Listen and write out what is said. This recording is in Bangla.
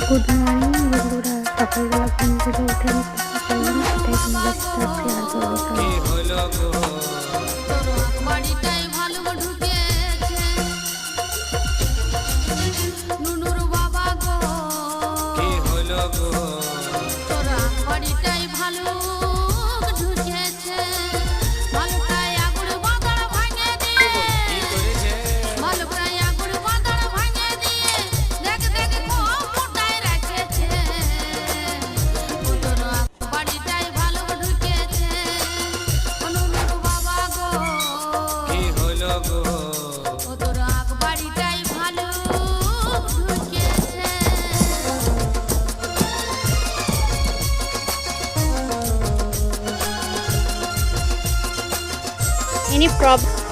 গুড মর্নিং বন্ধুরা, সকালবেলা ঘুম থেকে উঠে আমি কী করলাম সেটাই তোমাদের সাথে শেয়ার করবো। বাড়িটাই ভালো ঢুকেছে নুনুর বাবা গো, কি হলো গো তোরা বাড়িটাই ভালো ঢুকেছে। ভালোটাই আগুড় বাঁদর ভাঙে দিয়ে, ভালোটাই আগুড় বাঁদর ভাঙে দিয়ে দেখ দেখ মোটায় রেখেছে। তোরা বাড়িটাই ভালো ঢুকেছে নুনুর বাবা গো, কি হলো গো তোরা বাড়িটাই ভালো ঢুকেছে। Any problem?